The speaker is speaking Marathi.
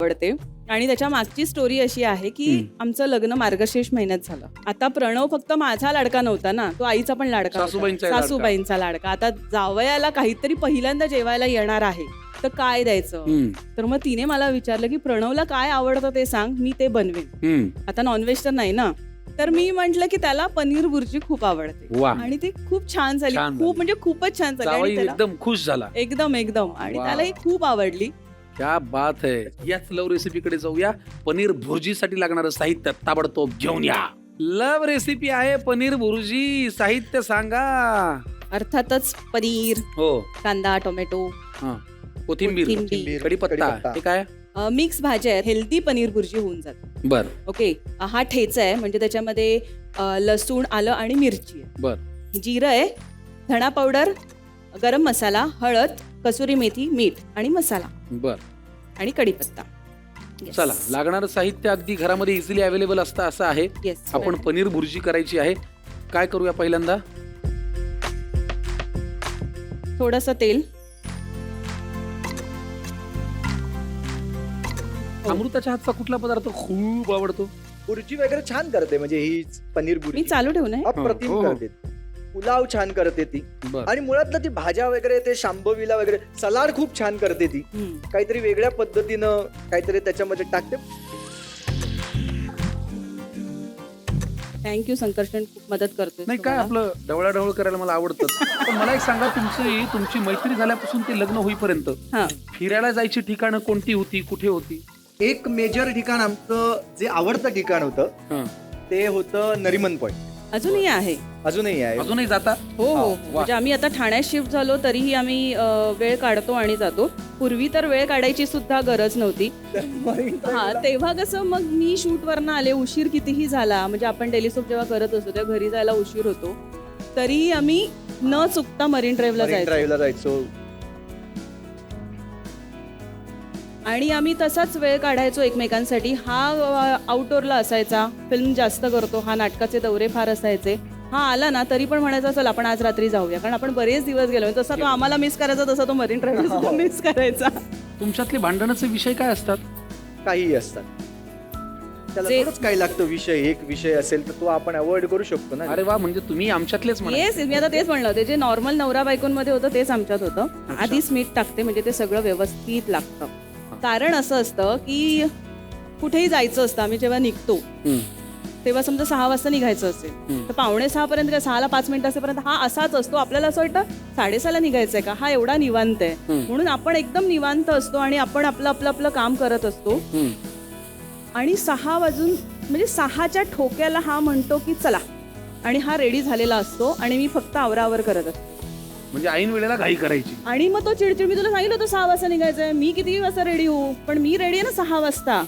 आवडते आणि त्याच्या मागची स्टोरी अशी आहे की आमचं लग्न मार्गशीर्ष महिन्यात झालं. आता प्रणव फक्त माझा लाडका नव्हता ना, तो आईचा पण लाडका होता, सासूबाईंचा लाडका. आता जावयाला काहीतरी पहिल्यांदा जेवायला येणार आहे तर काय द्यायचं. तर मग तिने मला विचारलं की प्रणवला काय आवडतं ते सांग, मी ते बनवेन. आता नॉनव्हेज तर नाही ना, तर मी म्हंटल की त्याला पनीर बुर्जी खूप आवडते आणि ती खूप छान झाली, खूप म्हणजे खूपच छान झाली. एकदम खुश झाला, एकदम एकदम. आणि त्याला ही खूप आवडली. क्या बात है. याच लव रेसिपी कडे जाऊया. पनीर भुर्जीसाठी लागणारं साहित्य ताबडतोब घेऊन या. लव रेसिपी आहे पनीर भुर्जी. साहित्य सांगा. अर्थातच पनीर, हो, कांदा, टोमॅटो, कोथिंबीर, कढीपत्ता. हे काय? मिक्स भाज्या आहेत. हेल्दी पनीर भुर्जी होऊन जाते. बर. ओके. हा ठेचा आहे, म्हणजे त्याच्यामध्ये लसूण, आलं आणि मिरची आहे. बर. जिरं आहे, धणा पावडर, गरम मसाला, हळद, कसुरी मेथी, मीठ आणि मसाला. बर. आणि कढीपत्ता. चला, लागणारं साहित्य अगदी घरामध्ये इझिली अवेलेबल असतं असं आहे. आपण पनीर भुर्जी करायची आहे. काय करूया पहिल्यांदा? थोडंसं तेल. अमृताच्या हातचा कुठला पदार्थ खूप आवडतो? भुर्जी वगैरे छान करते, म्हणजे ही पनीर मी भुर्जी चालू ठेवू नये. अप्रतिम करते. पुलाव छान करते ती. आणि मुळातलं ती भाज्या वगैरे, ते शांभवीला वगैरे, सलाड खूप छान करते ती. काहीतरी वेगळ्या पद्धतीनं काहीतरी त्याच्यामध्ये टाकते. थँक्यू संकर्षण, खूप मदत करतोय. नाही काय, आपलं ढवळाढवळ करायला मला आवडतं. पण मला एक सांगा, तुमची मैत्री झाल्यापासून ते लग्न होईपर्यंत फिरायला जायची ठिकाणं कोणती होती, कुठे होती? एक मेजर ठिकाण आमचं जे आवडतं ठिकाण होतं ते होतं नरिमन पॉइंट. अजूनही आहे. अजूनही जाता? हो हो. म्हणजे आम्ही आता ठाण्यात शिफ्ट झालो तरीही आम्ही वेळ काढतो आणि जातो. पूर्वी तर वेळ काढायची सुद्धा गरज नव्हती. तेव्हा कसं, मग मी शूट वरनं आले, उशीर कितीही झाला, म्हणजे आपण डेलीसोप जेव्हा करत असतो तेव्हा घरी जायला उशीर होतो, तरी आम्ही न चुकता मरीन ड्राईव्हला जायचो. आणि आम्ही तसाच वेळ काढायचो एकमेकांसाठी. हा आउटडोअरला असायचा, फिल्म जास्त करतो, हा नाटकाचे दौरे फार असायचे. हा आला ना तरी पण म्हणायचा चल आपण आज रात्री जाऊया, कारण आपण बरेच दिवस गेलो. तसा तो आम्हाला मिस करायचा, तसा तो मरीन ड्राईव्हला मिस करायचा. तुमच्यातले भांडणाचे विषय काय असतात? काही असतात. त्याला थोडंच काय लागतं विषय. एक विषय असेल तर तो आपण अवॉइड करू शकतो ना. अरे वा, म्हणजे तुम्ही आमच्यातलेच. येस, मी आता तेच म्हणलं होते, जे नॉर्मल नवरा बायकोंमध्ये होतं तेच आमच्यात होतं. आधीच मीठ टाकते, म्हणजे ते सगळं व्यवस्थित लागतं. कारण असं असतं की कुठेही जायचं असतं, आम्ही जेव्हा निघतो तेव्हा समजा 6 वाजता निघायचं असेल तर 5:45 पर्यंत, 6ला 5 मिनिटं असेपर्यंत हा असाच असतो. आपल्याला असं वाटतं 6:30ला निघायचंय का, हा एवढा निवांत आहे. म्हणून आपण एकदम निवांत असतो आणि आपण आपलं काम करत असतो. आणि 6 वाजून, म्हणजे 6च्या ठोक्याला हा म्हणतो की चला, आणि हा रेडी झालेला असतो आणि मी फक्त आवरावर करत असतो. म्हणजे ऐन वेळेला घाई करायची. आणि मग तो चिडचिड, मी तुला सांगितलं होतं 6 वाजता निघायचंय, मी किती वाजता रेडी होऊ, पण मी रेडी आहे ना 6 वाजता.